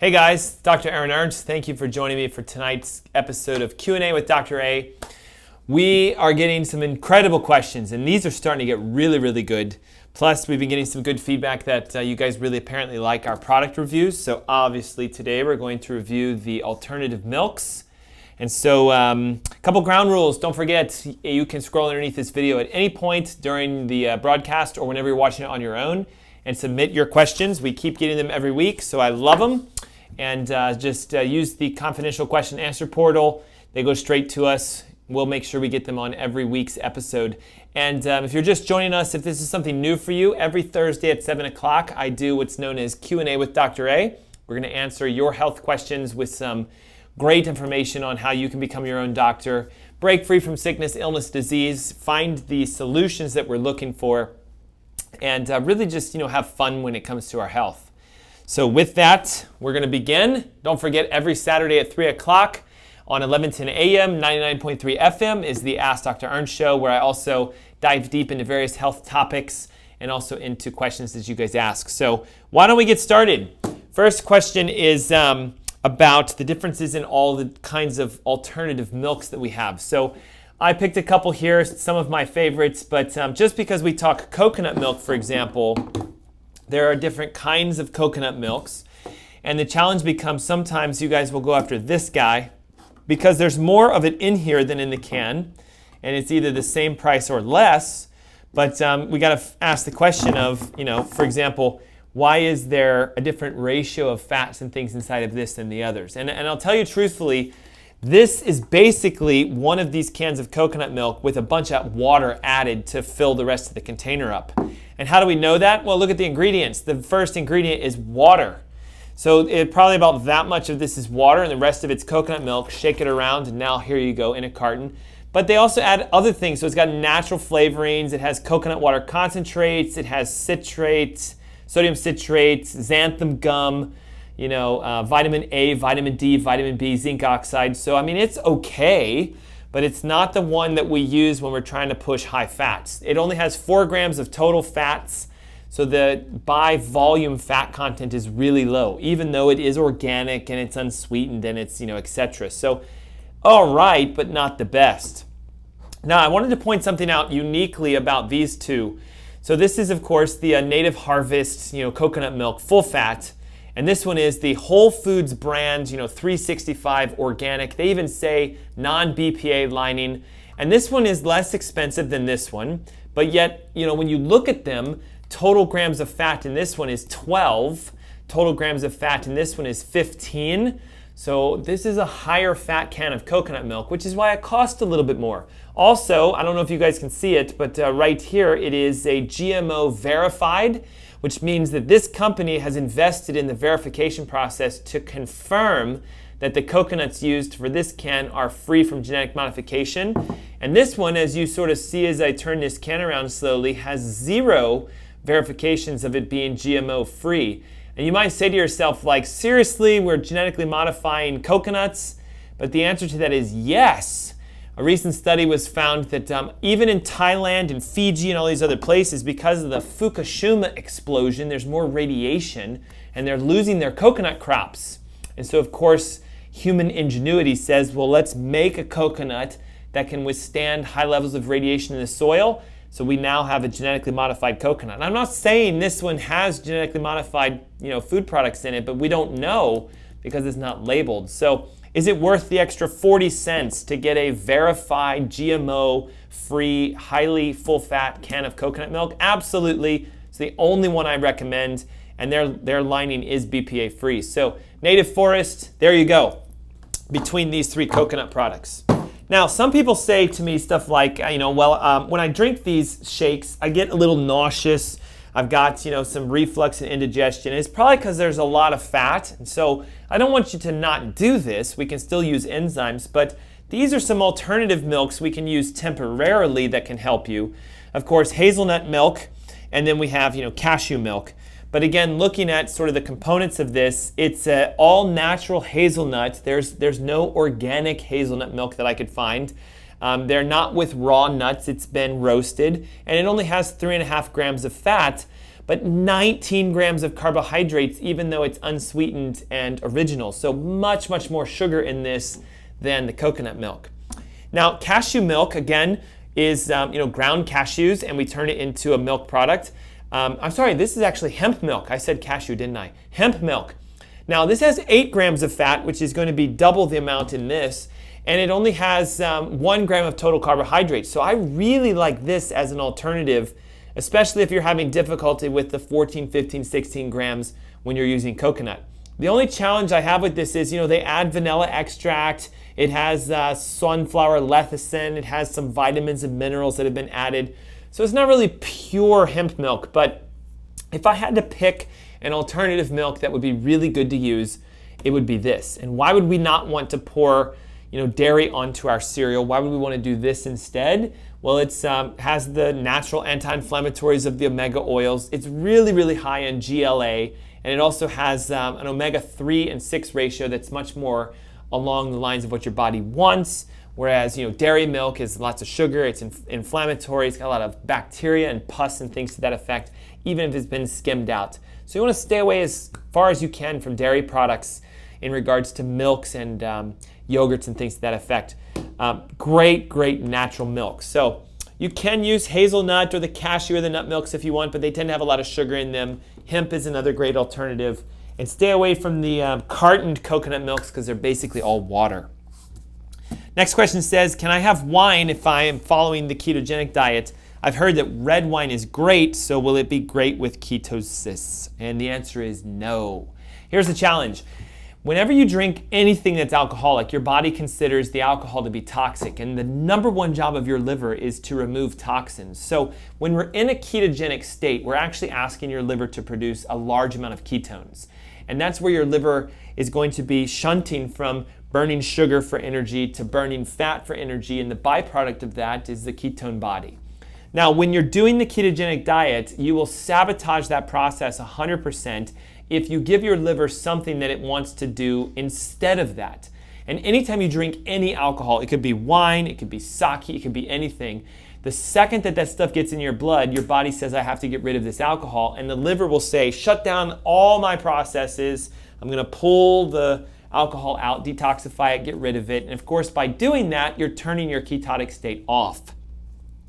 Hey guys, Dr. Aaron Ernst. Thank you for joining me for tonight's episode of Q&A with Dr. A. We are getting some incredible questions, and these are starting to get really, really good. Plus, we've been getting some good feedback that you guys really apparently like our product reviews. So obviously today we're going to review the alternative milks. And so a couple ground rules. Don't forget, you can scroll underneath this video at any point during the broadcast or whenever you're watching it on your own and submit your questions. We keep getting them every week, so I love them. And just use the confidential question answer portal. They go straight to us. We'll make sure we get them on every week's episode. And if you're just joining us, if this is something new for you, every Thursday at 7 o'clock, I do what's known as Q&A with Dr. A. We're going to answer your health questions with some great information on how you can become your own doctor, break free from sickness, illness, disease, find the solutions that we're looking for, and really just have fun when it comes to our health. So with that, we're going to begin. Don't forget, every Saturday at 3 o'clock on 1110 AM, 99.3 FM is the Ask Dr. Ernst show, where I also dive deep into various health topics and also into questions that you guys ask. So why don't we get started? First question is about the differences in all the kinds of alternative milks that we have. So I picked a couple here, some of my favorites, but just because we talk coconut milk, for example, there are different kinds of coconut milks, and the challenge becomes sometimes you guys will go after this guy because there's more of it in here than in the can, and it's either the same price or less, but we got to ask the question of, for example, why is there a different ratio of fats and things inside of this than the others? And I'll tell you truthfully, this is basically one of these cans of coconut milk with a bunch of water added to fill the rest of the container up. And how do we know that? Well, look at the ingredients. The first ingredient is water. So probably about that much of this is water, and the rest of it's coconut milk. Shake it around, and now here you go in a carton. But they also add other things. So it's got natural flavorings. It has coconut water concentrates. It has citrates, sodium citrates, xanthan gum, vitamin A, vitamin D, vitamin B, zinc oxide. So, it's okay, but it's not the one that we use when we're trying to push high fats. It only has 4 grams of total fats, so the by volume fat content is really low, even though it is organic and it's unsweetened and it's, etc. So, all right, but not the best. Now, I wanted to point something out uniquely about these two. So this is, of course, the Native Harvest, coconut milk, full fat. And this one is the Whole Foods brand, 365 organic. They even say non-BPA lining. And this one is less expensive than this one. But yet, when you look at them, total grams of fat in this one is 12. Total grams of fat in this one is 15. So this is a higher fat can of coconut milk, which is why it costs a little bit more. Also, I don't know if you guys can see it, but right here it is a GMO verified, which means that this company has invested in the verification process to confirm that the coconuts used for this can are free from genetic modification. And this one, as you sort of see as I turn this can around slowly, has 0 verifications of it being GMO free. And you might say to yourself, seriously, we're genetically modifying coconuts? But the answer to that is yes. A recent study was found that even in Thailand and Fiji and all these other places, because of the Fukushima explosion, there's more radiation and they're losing their coconut crops. And so, of course, human ingenuity says, well, let's make a coconut that can withstand high levels of radiation in the soil. So we now have a genetically modified coconut. And I'm not saying this one has genetically modified, food products in it, but we don't know because it's not labeled. So is it worth the extra 40 cents to get a verified GMO-free, highly full-fat can of coconut milk? Absolutely. It's the only one I recommend, and their lining is BPA-free. So Native Forest, there you go, between these 3 coconut products. Now, some people say to me stuff like, when I drink these shakes, I get a little nauseous. I've got, some reflux and indigestion. It's probably because there's a lot of fat. And so I don't want you to not do this. We can still use enzymes, but these are some alternative milks we can use temporarily that can help you. Of course, hazelnut milk, and then we have, cashew milk. But again, looking at sort of the components of this, it's all natural hazelnut. There's no organic hazelnut milk that I could find. They're not with raw nuts. It's been roasted, and it only has 3.5 grams of fat. but 19 grams of carbohydrates, even though it's unsweetened and original. So much, much more sugar in this than the coconut milk. Now, cashew milk, again, is ground cashews, and we turn it into a milk product. I'm sorry, this is actually hemp milk. I said cashew, didn't I? Hemp milk. Now, this has 8 grams of fat, which is going to be double the amount in this, and it only has 1 gram of total carbohydrates. So I really like this as an alternative, especially if you're having difficulty with the 14, 15, 16 grams when you're using coconut. The only challenge I have with this is, they add vanilla extract. It has sunflower lecithin. It has some vitamins and minerals that have been added. So it's not really pure hemp milk, but if I had to pick an alternative milk that would be really good to use, it would be this. And why would we not want to pour dairy onto our cereal? Why would we want to do this instead? Well, it has the natural anti-inflammatories of the omega oils. It's really, really high in GLA, and it also has an omega-3 and 6 ratio that's much more along the lines of what your body wants. Whereas, dairy milk is lots of sugar, it's inflammatory, it's got a lot of bacteria and pus and things to that effect, even if it's been skimmed out. So you want to stay away as far as you can from dairy products in regards to milks and yogurts and things to that effect. Great natural milk. So you can use hazelnut or the cashew or the nut milks if you want, but they tend to have a lot of sugar in them. Hemp is another great alternative. And stay away from the cartoned coconut milks because they're basically all water. Next question says, can I have wine if I am following the ketogenic diet? I've heard that red wine is great, so will it be great with ketosis? And the answer is no. Here's the challenge. Whenever you drink anything that's alcoholic, your body considers the alcohol to be toxic, and the number one job of your liver is to remove toxins. So when we're in a ketogenic state, we're actually asking your liver to produce a large amount of ketones. And that's where your liver is going to be shunting from burning sugar for energy to burning fat for energy, and the byproduct of that is the ketone body. Now, when you're doing the ketogenic diet, you will sabotage that process 100% if you give your liver something that it wants to do instead of that. And anytime you drink any alcohol, it could be wine, it could be sake, it could be anything, the second that stuff gets in your blood, your body says, I have to get rid of this alcohol, and the liver will say, shut down all my processes, I'm gonna pull the alcohol out, detoxify it, get rid of it. And of course, by doing that, you're turning your ketotic state off.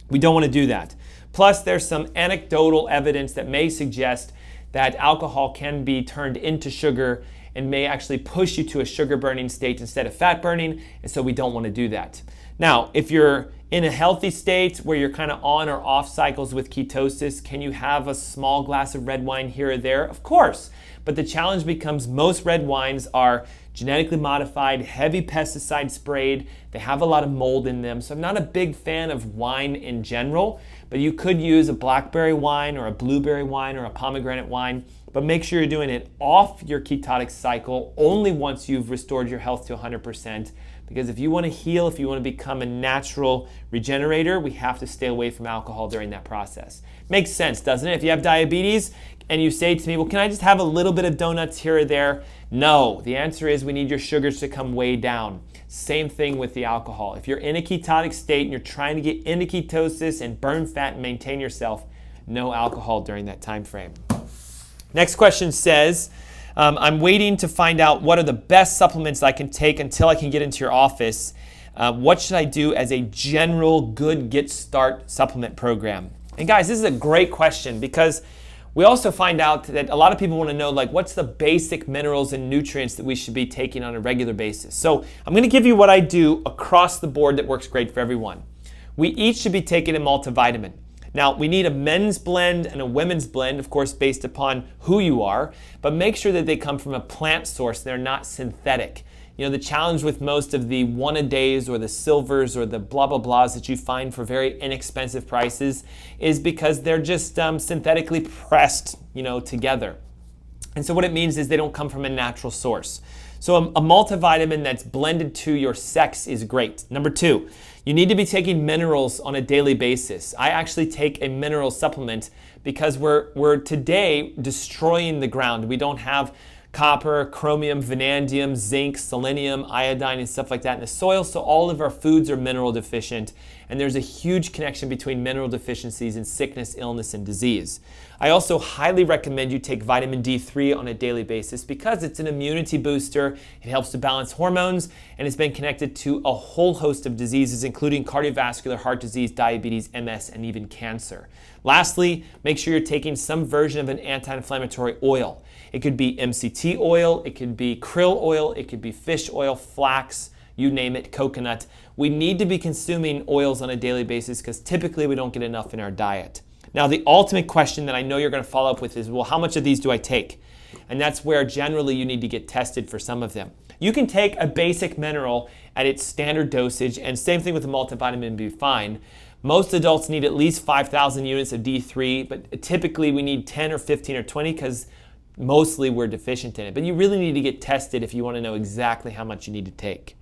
We don't want to do that. Plus, there's some anecdotal evidence that may suggest that alcohol can be turned into sugar and may actually push you to a sugar burning state instead of fat burning, and so we don't want to do that. Now, if you're in a healthy state where you're kind of on or off cycles with ketosis, can you have a small glass of red wine here or there? Of course, but the challenge becomes most red wines are genetically modified, heavy pesticide sprayed, they have a lot of mold in them, so I'm not a big fan of wine in general, but you could use a blackberry wine or a blueberry wine or a pomegranate wine, but make sure you're doing it off your ketotic cycle only once you've restored your health to 100%, because if you want to heal, if you want to become a natural regenerator, we have to stay away from alcohol during that process. Makes sense, doesn't it? If you have diabetes and you say to me, well, can I just have a little bit of donuts here or there? No, the answer is we need your sugars to come way down. Same thing with the alcohol. If you're in a ketotic state and you're trying to get into ketosis and burn fat and maintain yourself, no alcohol during that time frame. Next question says, I'm waiting to find out what are the best supplements I can take until I can get into your office. What should I do as a general good get start supplement program? And guys, this is a great question because we also find out that a lot of people want to know, like, what's the basic minerals and nutrients that we should be taking on a regular basis. So I'm going to give you what I do across the board that works great for everyone. We each should be taking a multivitamin. Now, we need a men's blend and a women's blend, of course, based upon who you are, but make sure that they come from a plant source. They're not synthetic. You know, the challenge with most of the one-a-days or the silvers or the blah, blah, blahs that you find for very inexpensive prices is because they're just synthetically pressed, together. And so what it means is they don't come from a natural source. So a multivitamin that's blended to your sex is great. Number 2, you need to be taking minerals on a daily basis. I actually take a mineral supplement because we're today destroying the ground. We don't have copper, chromium, vanadium, zinc, selenium, iodine, and stuff like that in the soil, so all of our foods are mineral deficient. and there's a huge connection between mineral deficiencies and sickness, illness, and disease. I also highly recommend you take vitamin D3 on a daily basis because it's an immunity booster, it helps to balance hormones, and it's been connected to a whole host of diseases, including cardiovascular, heart disease, diabetes, MS, and even cancer. Lastly, make sure you're taking some version of an anti-inflammatory oil. It could be MCT oil, it could be krill oil, it could be fish oil, flax, you name it, coconut. We need to be consuming oils on a daily basis because typically we don't get enough in our diet. Now, the ultimate question that I know you're going to follow up with is, well, how much of these do I take? And that's where generally you need to get tested for some of them. You can take a basic mineral at its standard dosage, and same thing with a multivitamin and be fine. Most adults need at least 5,000 units of D3, but typically we need 10 or 15 or 20 because mostly we're deficient in it. But you really need to get tested if you want to know exactly how much you need to take.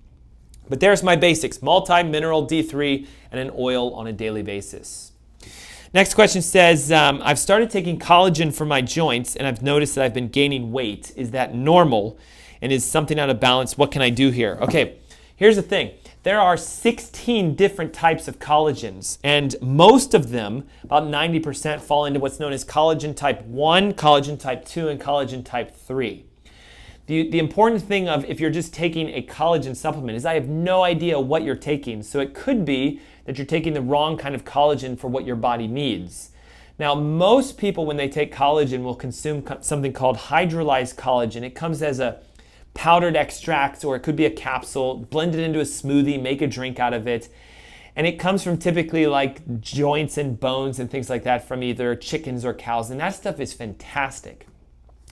But there's my basics, multi-mineral D3 and an oil on a daily basis. Next question says, I've started taking collagen for my joints and I've noticed that I've been gaining weight. Is that normal? And is something out of balance? What can I do here? Okay, here's the thing. There are 16 different types of collagens, and most of them, about 90%, fall into what's known as collagen type 1, collagen type 2, and collagen type 3. The important thing of if you're just taking a collagen supplement is I have no idea what you're taking. So it could be that you're taking the wrong kind of collagen for what your body needs. Now, most people, when they take collagen, will consume something called hydrolyzed collagen. It comes as a powdered extract, or it could be a capsule, blend it into a smoothie, make a drink out of it. And it comes from typically like joints and bones and things like that from either chickens or cows. And that stuff is fantastic.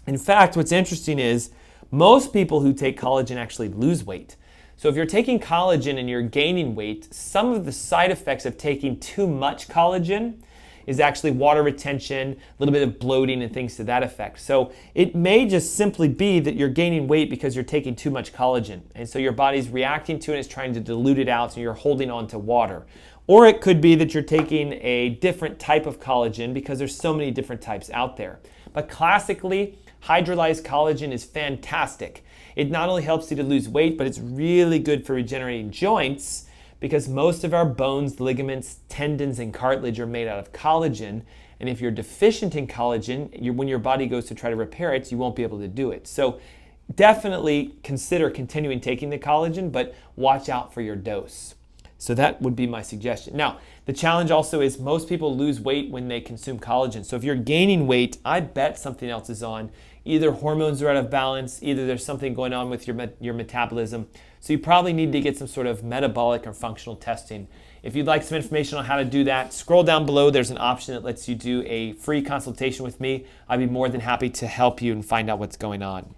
In fact, what's interesting is most people who take collagen actually lose weight. So if you're taking collagen and you're gaining weight, some of the side effects of taking too much collagen is actually water retention, a little bit of bloating and things to that effect. So it may just simply be that you're gaining weight because you're taking too much collagen. And so your body's reacting to it and it's trying to dilute it out, so you're holding on to water. Or it could be that you're taking a different type of collagen because there's so many different types out there. But classically, hydrolyzed collagen is fantastic. It not only helps you to lose weight, but it's really good for regenerating joints because most of our bones, ligaments, tendons, and cartilage are made out of collagen. And if you're deficient in collagen, when your body goes to try to repair it, you won't be able to do it. So definitely consider continuing taking the collagen, but watch out for your dose. So that would be my suggestion. Now, the challenge also is most people lose weight when they consume collagen. So if you're gaining weight, I bet something else is on. Either hormones are out of balance, either there's something going on with your metabolism. So you probably need to get some sort of metabolic or functional testing. If you'd like some information on how to do that, scroll down below. There's an option that lets you do a free consultation with me. I'd be more than happy to help you and find out what's going on.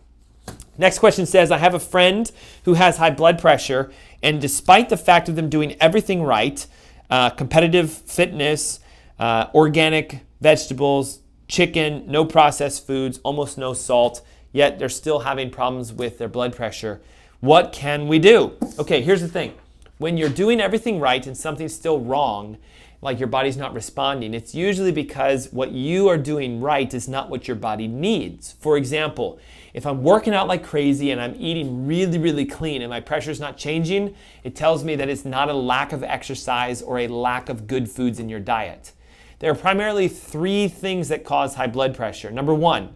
Next question says, I have a friend who has high blood pressure, and despite the fact of them doing everything right, competitive fitness, organic vegetables, chicken, no processed foods, almost no salt, yet they're still having problems with their blood pressure. What can we do? Okay, here's the thing. When you're doing everything right and something's still wrong, like your body's not responding, it's usually because what you are doing right is not what your body needs. For example, if I'm working out like crazy and I'm eating really, really clean and my pressure's not changing, it tells me that it's not a lack of exercise or a lack of good foods in your diet. There are primarily three things that cause high blood pressure. Number one,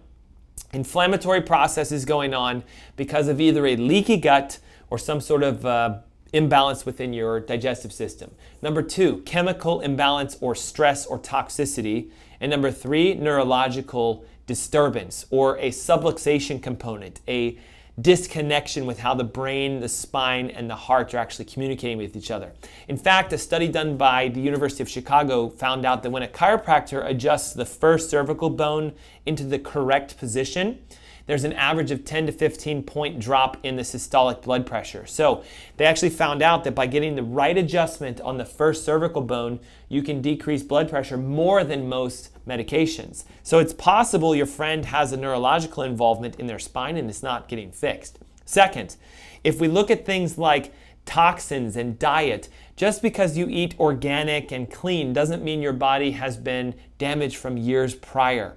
inflammatory processes going on because of either a leaky gut or some sort of imbalance within your digestive system. Number two, chemical imbalance or stress or toxicity. And number three, neurological disturbance or a subluxation component, a disconnection with how the brain, the spine, and the heart are actually communicating with each other. In fact, a study done by the University of Chicago found out that when a chiropractor adjusts the first cervical bone into the correct position, there's an average of 10 to 15 point drop in the systolic blood pressure. So they actually found out that by getting the right adjustment on the first cervical bone, you can decrease blood pressure more than most medications. So it's possible your friend has a neurological involvement in their spine and it's not getting fixed. Second, if we look at things like toxins and diet, just because you eat organic and clean doesn't mean your body has been damaged from years prior.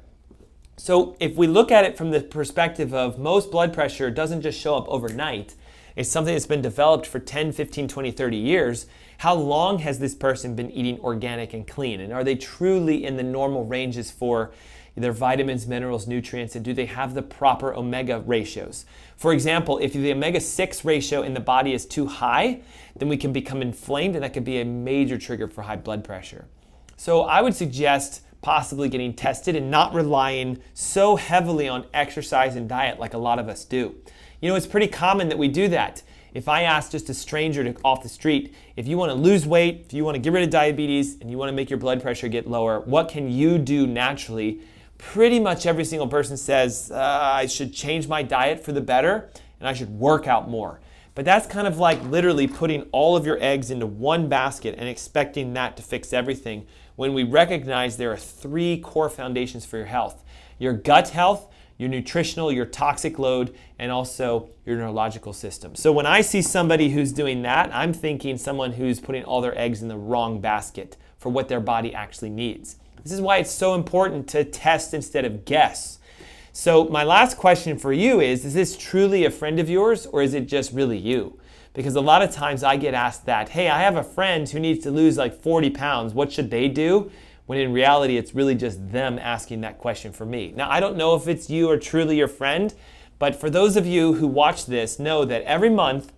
So if we look at it from the perspective of most blood pressure doesn't just show up overnight, it's something that's been developed for 10, 15, 20, 30 years, How long has this person been eating organic and clean? And are they truly in the normal ranges for their vitamins, minerals, nutrients, and do they have the proper omega ratios? For example, if the omega-6 ratio in the body is too high, then we can become inflamed, and that could be a major trigger for high blood pressure. So I would suggest possibly getting tested and not relying so heavily on exercise and diet like a lot of us do. You know, it's pretty common that we do that. If I ask just a stranger off the street, if you want to lose weight, if you want to get rid of diabetes, and you want to make your blood pressure get lower, what can you do naturally? Pretty much every single person says, I should change my diet for the better, and I should work out more. But that's kind of like literally putting all of your eggs into one basket and expecting that to fix everything, when we recognize there are 3 core foundations for your health: your gut health, your nutritional, your toxic load, and also your neurological system. So when I see somebody who's doing that, I'm thinking someone who's putting all their eggs in the wrong basket for what their body actually needs. This is why it's so important to test instead of guess. So my last question for you is this truly a friend of yours, or is it just really you? Because a lot of times I get asked that, hey, I have a friend who needs to lose like 40 pounds. What should they do? When in reality, it's really just them asking that question for me. Now, I don't know if it's you or truly your friend, but for those of you who watch this, know that every month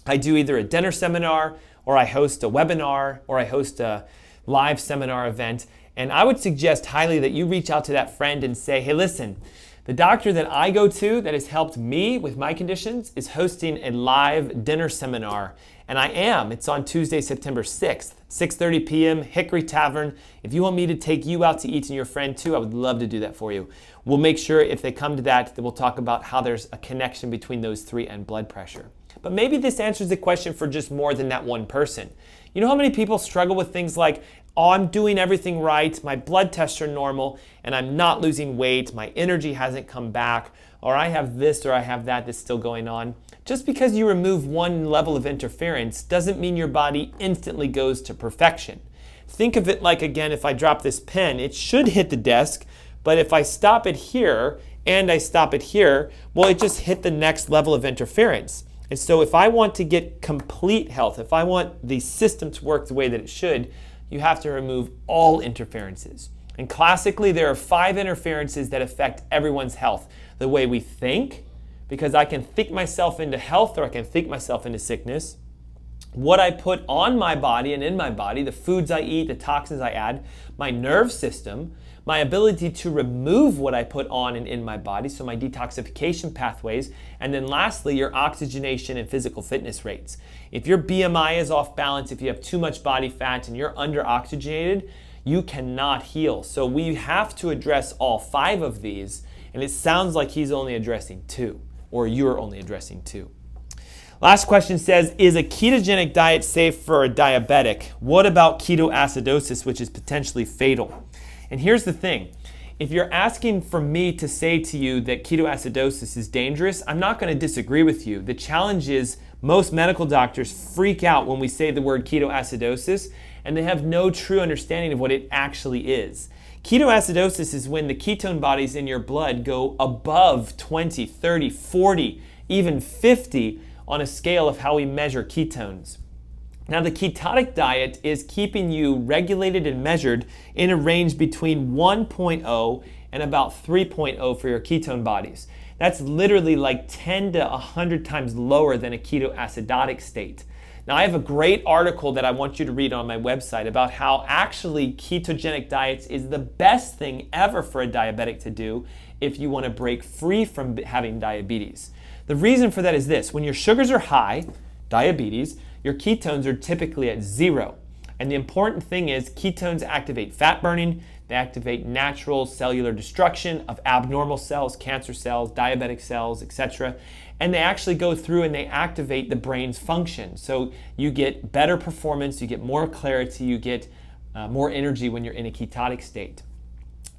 I do either a dinner seminar, or I host a webinar, or I host a live seminar event. And I would suggest highly that you reach out to that friend and say, hey, listen, the doctor that I go to that has helped me with my conditions is hosting a live dinner seminar. And it's on Tuesday, September 6th, 6:30 p.m., Hickory Tavern. If you want me to take you out to eat and your friend too, I would love to do that for you. We'll make sure if they come to that we'll talk about how there's a connection between those 3 and blood pressure. But maybe this answers the question for just more than that one person. You know how many people struggle with things like, oh, I'm doing everything right, my blood tests are normal, and I'm not losing weight, my energy hasn't come back, or I have this or I have that that's still going on. Just because you remove one level of interference doesn't mean your body instantly goes to perfection. Think of it like, again, if I drop this pen, it should hit the desk, but if I stop it here and I stop it here, well, it just hit the next level of interference. And so if I want to get complete health, if I want the system to work the way that it should, you have to remove all interferences. And classically, there are 5 interferences that affect everyone's health. The way we think, because I can think myself into health or I can think myself into sickness. What I put on my body and in my body, the foods I eat, the toxins I add, my nerve system, my ability to remove what I put on and in my body, so my detoxification pathways, and then lastly, your oxygenation and physical fitness rates. If your BMI is off balance, if you have too much body fat and you're under-oxygenated, you cannot heal. So we have to address all 5 of these, and it sounds like he's only addressing 2, or you're only addressing 2. Last question says, is a ketogenic diet safe for a diabetic? What about ketoacidosis, which is potentially fatal? And here's the thing. If you're asking for me to say to you that ketoacidosis is dangerous, I'm not going to disagree with you. The challenge is most medical doctors freak out when we say the word ketoacidosis, and they have no true understanding of what it actually is. Ketoacidosis is when the ketone bodies in your blood go above 20, 30, 40, even 50 on a scale of how we measure ketones. Now, the ketotic diet is keeping you regulated and measured in a range between 1.0 and about 3.0 for your ketone bodies. That's literally like 10 to 100 times lower than a ketoacidotic state. Now, I have a great article that I want you to read on my website about how actually ketogenic diets is the best thing ever for a diabetic to do if you want to break free from having diabetes. The reason for that is this. When your sugars are high, diabetes, your ketones are typically at 0. And the important thing is ketones activate fat burning, they activate natural cellular destruction of abnormal cells, cancer cells, diabetic cells, etc. And they actually go through and they activate the brain's function. So you get better performance, you get more clarity, you get more energy when you're in a ketotic state.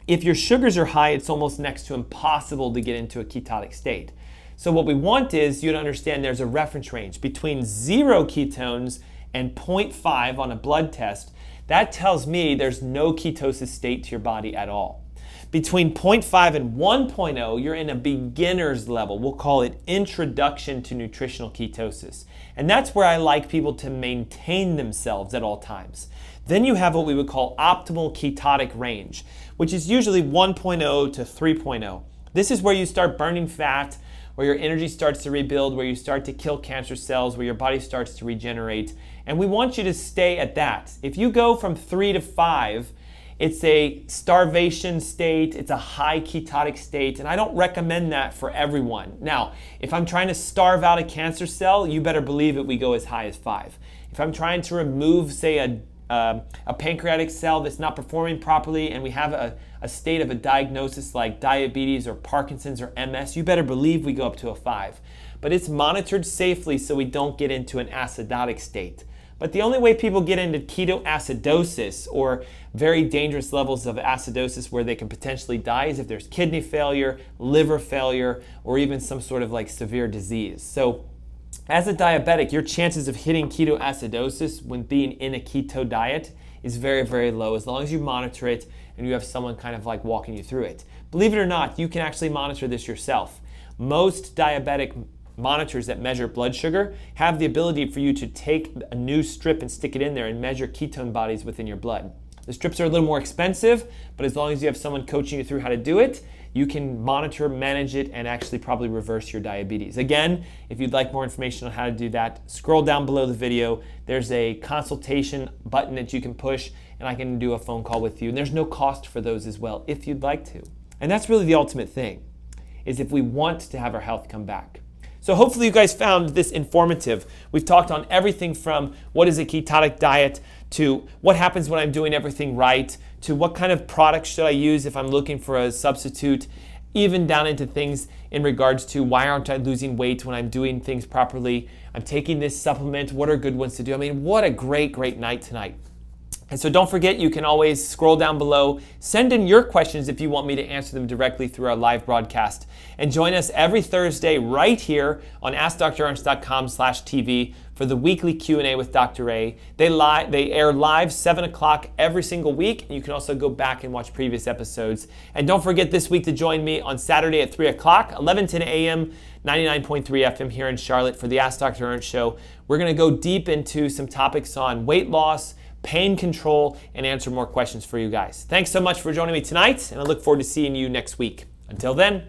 If your sugars are high, it's almost next to impossible to get into a ketotic state. So what we want is you to understand there's a reference range between 0 ketones and 0.5 on a blood test. That tells me there's no ketosis state to your body at all. Between 0.5 and 1.0, you're in a beginner's level. We'll call it introduction to nutritional ketosis. And that's where I like people to maintain themselves at all times. Then you have what we would call optimal ketotic range, which is usually 1.0 to 3.0. This is where you start burning fat, where your energy starts to rebuild, where you start to kill cancer cells, where your body starts to regenerate. And we want you to stay at that. If you go from 3 to 5, it's a starvation state, it's a high ketotic state, and I don't recommend that for everyone. Now, if I'm trying to starve out a cancer cell, you better believe it, we go as high as 5. If I'm trying to remove, say, a pancreatic cell that's not performing properly, and we have a state of a diagnosis like diabetes or Parkinson's or MS, you better believe we go up to a 5. But it's monitored safely so we don't get into an acidotic state. But the only way people get into ketoacidosis, or very dangerous levels of acidosis where they can potentially die, is if there's kidney failure, liver failure, or even some sort of like severe disease. So as a diabetic, your chances of hitting ketoacidosis when being in a keto diet is very, very low, as long as you monitor it and you have someone kind of like walking you through it. Believe it or not, you can actually monitor this yourself. Most diabetic monitors that measure blood sugar have the ability for you to take a new strip and stick it in there and measure ketone bodies within your blood. The strips are a little more expensive, but as long as you have someone coaching you through how to do it, you can monitor, manage it, and actually probably reverse your diabetes. Again, if you'd like more information on how to do that, scroll down below the video. There's a consultation button that you can push, and I can do a phone call with you. And there's no cost for those as well, if you'd like to. And that's really the ultimate thing, is if we want to have our health come back. So hopefully you guys found this informative. We've talked on everything from what is a ketotic diet, to what happens when I'm doing everything right, to what kind of products should I use if I'm looking for a substitute, even down into things in regards to why aren't I losing weight when I'm doing things properly. I'm taking this supplement, what are good ones to do? I mean, what a great, great night tonight. And so don't forget, you can always scroll down below, send in your questions if you want me to answer them directly through our live broadcast. And join us every Thursday right here on AskDrErnst.com/TV for the weekly Q&A with Dr. A. They air live 7 o'clock every single week, and you can also go back and watch previous episodes. And don't forget this week to join me on Saturday at 3 o'clock, 11:10 a.m., 99.3 FM here in Charlotte for the Ask Dr. Ernst Show. We're going to go deep into some topics on weight loss, pain control, and answer more questions for you guys. Thanks so much for joining me tonight, and I look forward to seeing you next week. Until then,